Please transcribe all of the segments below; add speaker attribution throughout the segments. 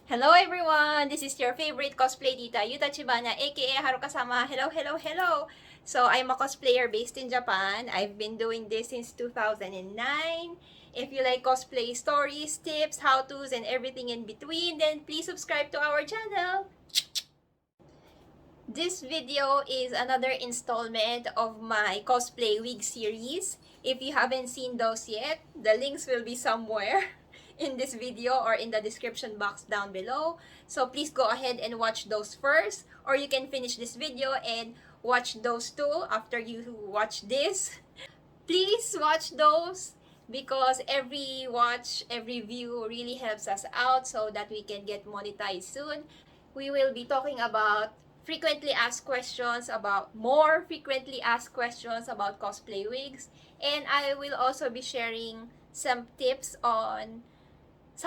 Speaker 1: Hello everyone! This is your favorite cosplay tita, Yuta Chibana, aka Haru Kasama. Hello, hello, hello! So, I'm a cosplayer based in Japan. I've been doing this since 2009. If you like cosplay stories, tips, how-tos, and everything in between, then please subscribe to our channel! This video is another installment of my Cosplay Wig Series. If you haven't seen those yet, the links will be somewhere in this video or in the description box down below. So please go ahead and watch those first, or you can finish this video and watch those too after you watch this. Please watch those because every watch, every view really helps us out so that we can get monetized soon. We will be talking about more frequently asked questions about cosplay wigs, and I will also be sharing some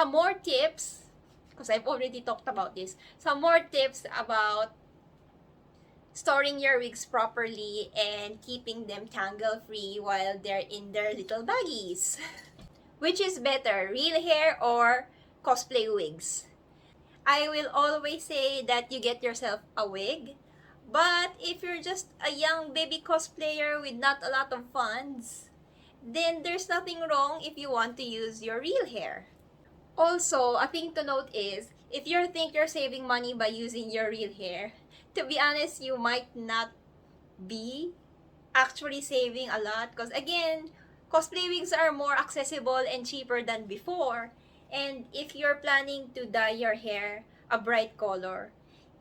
Speaker 1: more tips because I've already talked about this, some more tips about storing your wigs properly and keeping them tangle free while they're in their little baggies. Which is better, real hair or cosplay wigs? I will always say that you get yourself a wig, but if you're just a young baby cosplayer with not a lot of funds, then there's nothing wrong if you want to use your real hair. Also, a thing to note is, if you think you're saving money by using your real hair, to be honest, you might not be actually saving a lot because again, cosplay wigs are more accessible and cheaper than before. And if you're planning to dye your hair a bright color,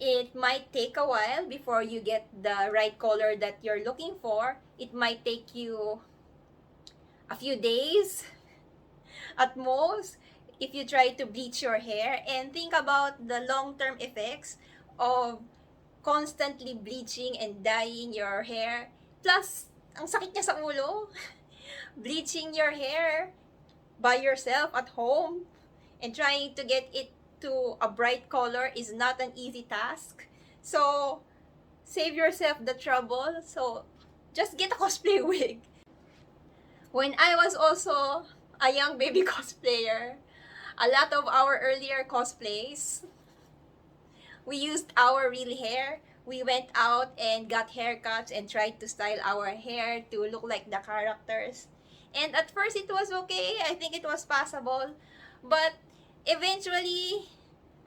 Speaker 1: it might take a while before you get the right color that you're looking for. It might take you a few days at most if you try to bleach your hair. And think about the long-term effects of constantly bleaching and dyeing your hair. Plus, ang sakit niya sa ulo. Bleaching your hair by yourself at home and trying to get it to a bright color is not an easy task. So, save yourself the trouble. So, just get a cosplay wig. When I was also a young baby cosplayer, a lot of our earlier cosplays, we used our real hair. We went out and got haircuts and tried to style our hair to look like the characters. And at first it was okay. I think it was passable. But eventually,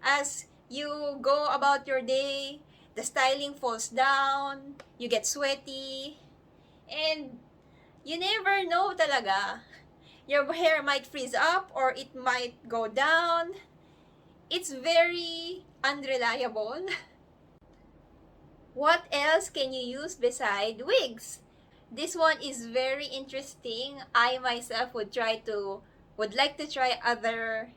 Speaker 1: as you go about your day, the styling falls down, you get sweaty, and you never know talaga. Your hair might freeze up or it might go down. It's very unreliable. What else can you use beside wigs? This one is very interesting. I myself would like to try other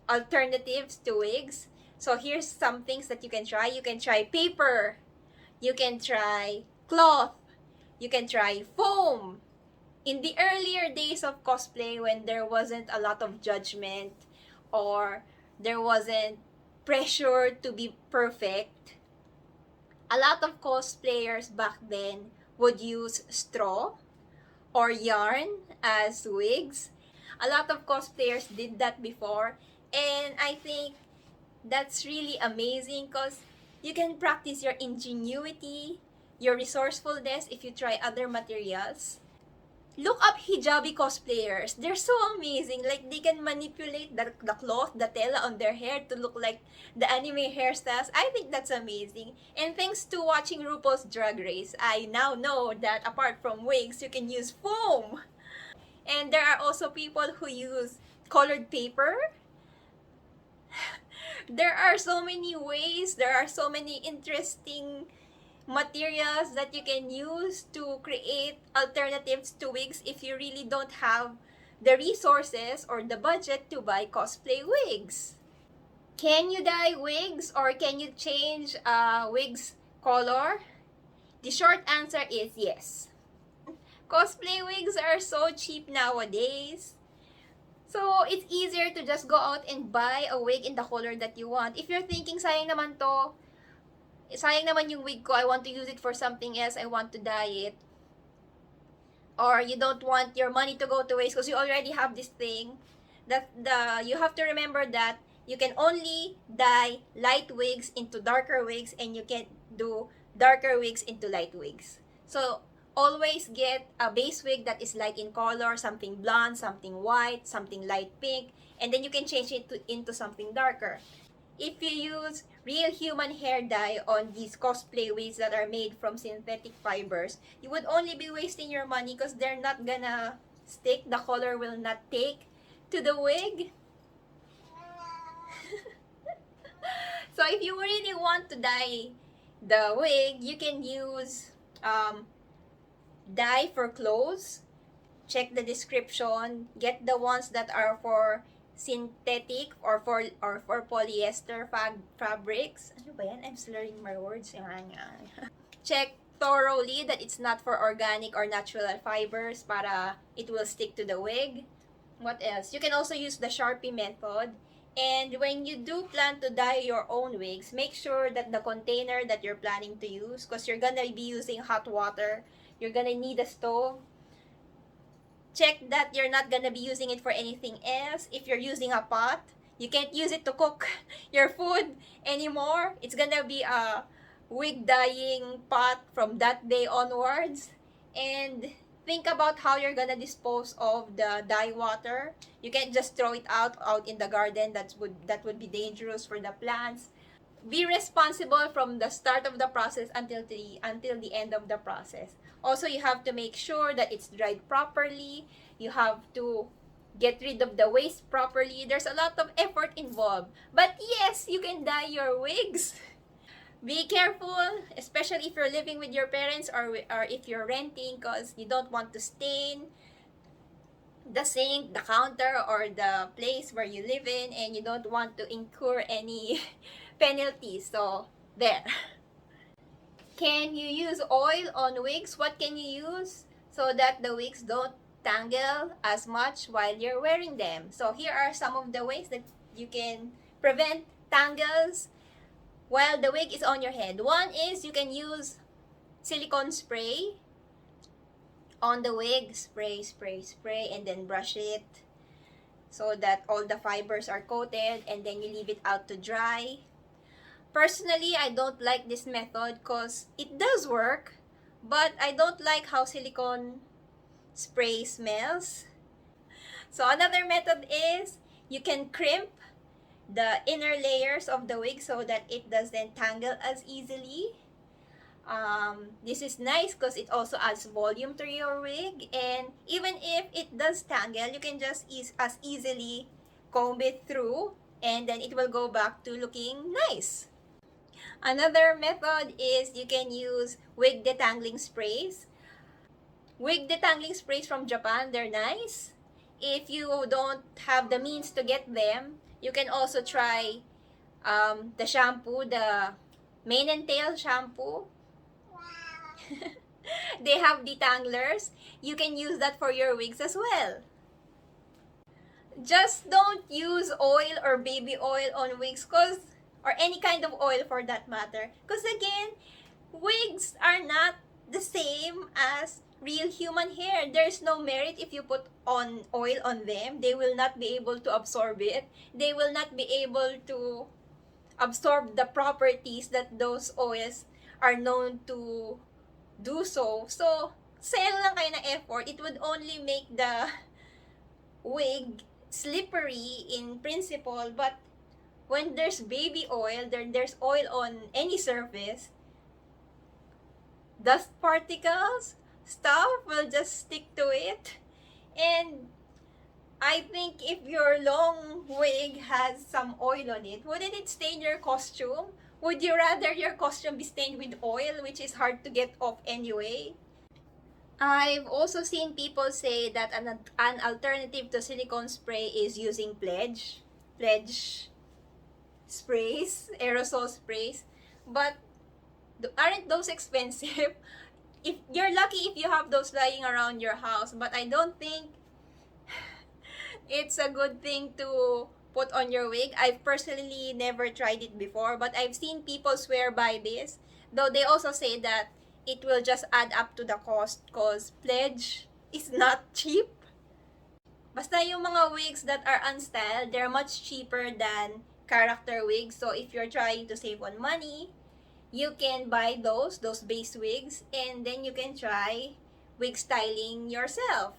Speaker 1: alternatives to wigs. So here's some things that you can try. You can try paper. You can try cloth. You can try foam. In the earlier days of cosplay, when there wasn't a lot of judgment or there wasn't pressure to be perfect, a lot of cosplayers back then would use straw or yarn as wigs. A lot of cosplayers did that before, and I think that's really amazing because you can practice your ingenuity, your resourcefulness if you try other materials. Look up hijabi cosplayers. They're so amazing. Like, they can manipulate the cloth, the tela on their hair to look like the anime hairstyles. I think that's amazing. And thanks to watching RuPaul's Drag Race, I now know that apart from wigs, you can use foam. And there are also people who use colored paper. There are so many ways, there are so many interesting materials that you can use to create alternatives to wigs if you really don't have the resources or the budget to buy cosplay wigs. Can you dye wigs or can you change wig's color? The short answer is yes. Cosplay wigs are so cheap nowadays. So, it's easier to just go out and buy a wig in the color that you want. If you're thinking, sayang naman yung wig ko, I want to use it for something else, I want to dye it, or you don't want your money to go to waste because you already have this thing, you have to remember that You can only dye light wigs into darker wigs, and you can do darker wigs into light wigs. So always get a base wig that is light in color, something blonde, something white, something light pink, and then you can change it into something darker. If you use real human hair dye on these cosplay wigs that are made from synthetic fibers, you would only be wasting your money because they're not gonna stick. The color will not take to the wig. So if you really want to dye the wig, you can use dye for clothes. Check the description. Get the ones that are for synthetic or for polyester fabrics. Ano ba yan? I'm slurring my words. Check thoroughly that it's not for organic or natural fibers para it will stick to the wig. What else? You can also use the Sharpie method. And when you do plan to dye your own wigs, make sure that the container that you're planning to use, because you're gonna be using hot water, you're gonna need a stove. Check that you're not gonna be using it for anything else. If you're using a pot, you can't use it to cook your food anymore. It's gonna be a wig dyeing pot from that day onwards. And think about how you're gonna dispose of the dye water. You can't just throw it out in the garden. That would be dangerous for the plants. Be responsible from the start of the process until the end of the process. Also, you have to make sure that it's dried properly. You have to get rid of the waste properly. There's a lot of effort involved. But yes, you can dye your wigs. Be careful, especially if you're living with your parents or if you're renting, because you don't want to stain the sink, the counter, or the place where you live in, and you don't want to incur any penalties. So, there. Can you use oil on wigs? What can you use so that the wigs don't tangle as much while you're wearing them? So, here are some of the ways that you can prevent tangles while the wig is on your head. One is you can use silicone spray on the wig. Spray, and then brush it so that all the fibers are coated, and then you leave it out to dry. Personally, I don't like this method because it does work, but I don't like how silicone spray smells. So another method is you can crimp the inner layers of the wig so that it doesn't tangle as easily. This is nice because it also adds volume to your wig, and even if it does tangle, you can just as easily comb it through, and then it will go back to looking nice. Another method is you can use wig detangling sprays. Wig detangling sprays from Japan, they're nice. If you don't have the means to get them, you can also try the shampoo, the mane and tail shampoo. They have detanglers. You can use that for your wigs as well. Just don't use oil or baby oil on wigs, or any kind of oil for that matter. Because again, wigs are not the same as real human hair. There's no merit if you put on oil on them. They will not be able to absorb it. They will not be able to absorb the properties that those oils are known to do so. So, sayang lang kayo ng effort. It would only make the wig slippery in principle, but when there's baby oil, there's oil on any surface, dust particles, stuff will just stick to it. And I think if your long wig has some oil on it, wouldn't it stain your costume? Would you rather your costume be stained with oil, which is hard to get off anyway? I've also seen people say that an alternative to silicone spray is using pledge sprays, aerosol sprays. But aren't those expensive? If you're lucky if you have those lying around your house, but I don't think it's a good thing to put on your wig. I've personally never tried it before, but I've seen people swear by this. Though they also say that it will just add up to the cost because pledge is not cheap. Basta yung mga wigs that are unstyled, they're much cheaper than character wigs. So if you're trying to save on money, you can buy those base wigs, and then you can try wig styling yourself.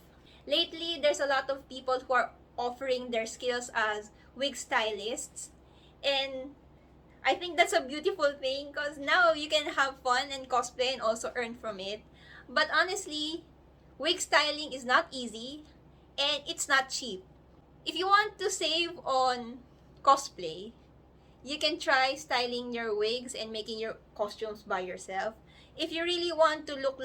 Speaker 1: Lately, there's a lot of people who are offering their skills as wig stylists, and I think that's a beautiful thing because now you can have fun and cosplay and also earn from it. But honestly, wig styling is not easy and it's not cheap. If you want to save on cosplay, you can try styling your wigs and making your costumes by yourself. If you really want to look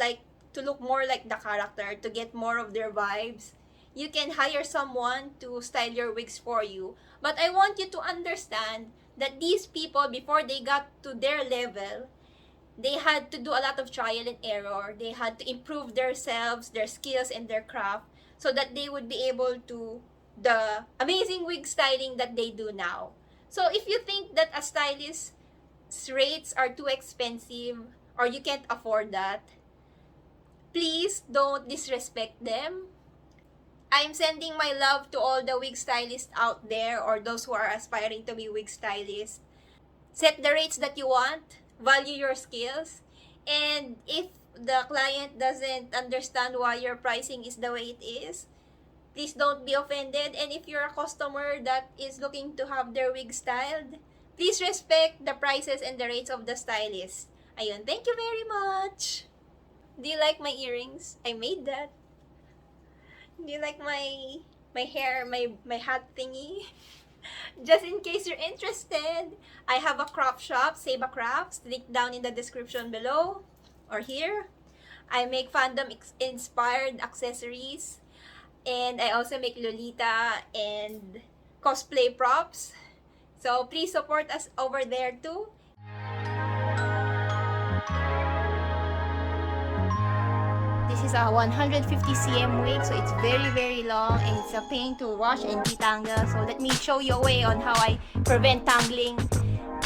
Speaker 1: more like the character, to get more of their vibes, you can hire someone to style your wigs for you. But I want you to understand that these people, before they got to their level, they had to do a lot of trial and error. They had to improve themselves, their skills, and their craft so that they would be able to the amazing wig styling that they do now. So if you think that a stylist's rates are too expensive or you can't afford that, please don't disrespect them. I'm sending my love to all the wig stylists out there or those who are aspiring to be wig stylists. Set the rates that you want, value your skills, and if the client doesn't understand why your pricing is the way it is, please don't be offended. And if you're a customer that is looking to have their wig styled, please respect the prices and the rates of the stylist. Ayun, thank you very much! Do you like my earrings? I made that. Do you like my hair, my hat thingy? Just in case you're interested, I have a craft shop, Save a Crafts, link down in the description below or here. I make fandom inspired accessories, and I also make Lolita and cosplay props. So please support us over there too. This is a 150 cm wig, so it's very long and it's a pain to wash and detangle. So let me show you a way on how I prevent tangling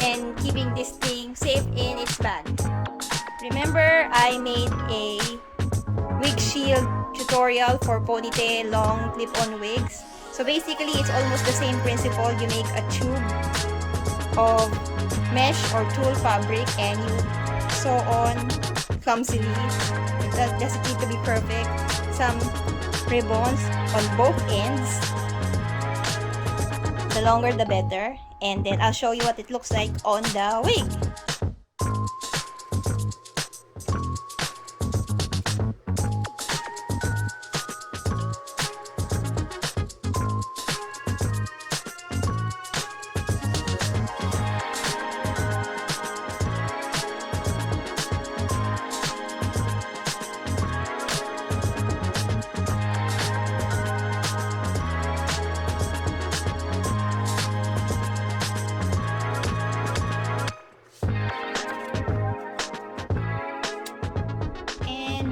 Speaker 1: and keeping this thing safe in its bag. Remember, I made a wig shield tutorial for ponytail long clip-on wigs. So basically, it's almost the same principle. You make a tube of mesh or tulle fabric and you sew on clumsily. That doesn't need to be perfect. Some ribbons on both ends. The longer the better. And then I'll show you what it looks like on the wig.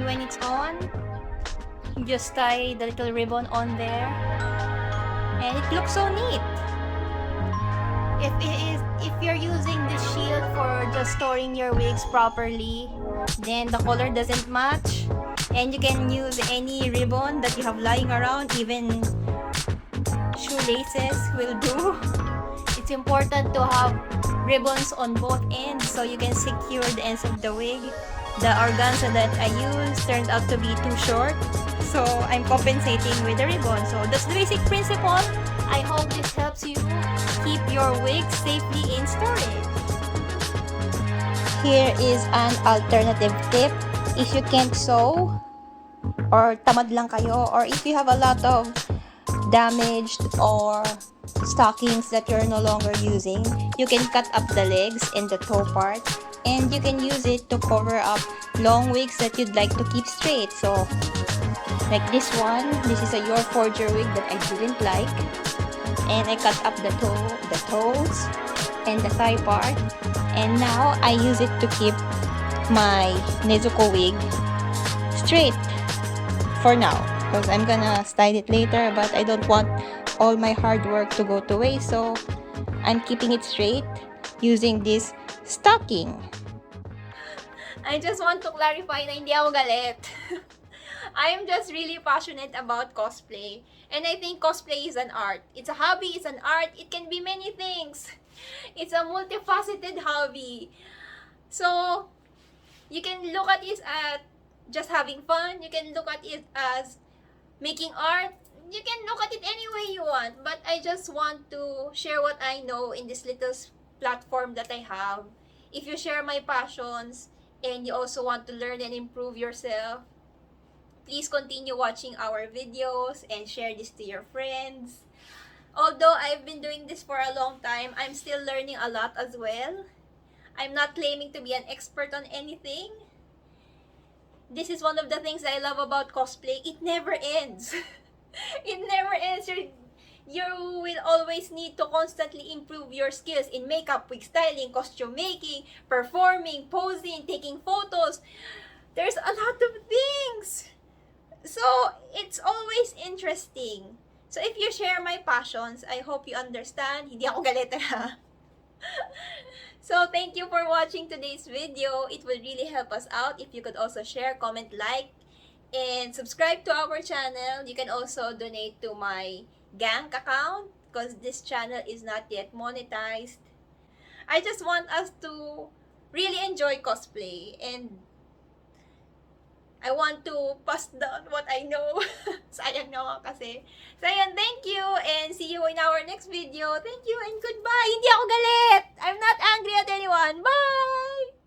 Speaker 1: When it's on, you just tie the little ribbon on there and it looks so neat. If you're using this shield for just storing your wigs properly, then the color doesn't match and you can use any ribbon that you have lying around, even shoelaces will do. It's important to have ribbons on both ends so you can secure the ends of the wig. The organza that I used turned out to be too short, so I'm compensating with the ribbon. So that's the basic principle. I hope this helps you keep your wig safely in storage. Here is an alternative tip. If you can't sew, or tamad lang kayo, or if you have a lot of damaged or stockings that you're no longer using, you can cut up the legs and the toe part, and you can use it to cover up long wigs that you'd like to keep straight. So like this one, this is a Your Forger wig that I didn't like, and I cut up the toes and the thigh part, and now I use it to keep my Nezuko wig straight for now, because I'm gonna style it later, but I don't want all my hard work to go to waste, so I'm keeping it straight using this stocking. I just want to clarify na hindi ako galit. I'm just really passionate about cosplay. And I think cosplay is an art. It's a hobby, it's an art, it can be many things. It's a multifaceted hobby. So, you can look at it as just having fun. You can look at it as making art. You can look at it any way you want. But I just want to share what I know in this little platform that I have. If you share my passions and you also want to learn and improve yourself, please continue watching our videos and share this to your friends. Although I've been doing this for a long time, I'm still learning a lot as well. I'm not claiming to be an expert on anything. This is one of the things I love about cosplay. It never ends. It never ends. You will always need to constantly improve your skills in makeup, wig styling, costume making, performing, posing, taking photos. There's a lot of things. So, it's always interesting. So, if you share my passions, I hope you understand. Hindi ako galit ha. So, thank you for watching today's video. It would really help us out if you could also share, comment, like, and subscribe to our channel. You can also donate to my gang account because this channel is not yet monetized. I just want us to really enjoy cosplay and I want to pass down what I know. Sayang naman kasi. So, ayan, thank you and see you in our next video. Thank you and goodbye. Hindi ako galit. I'm not angry at anyone. Bye!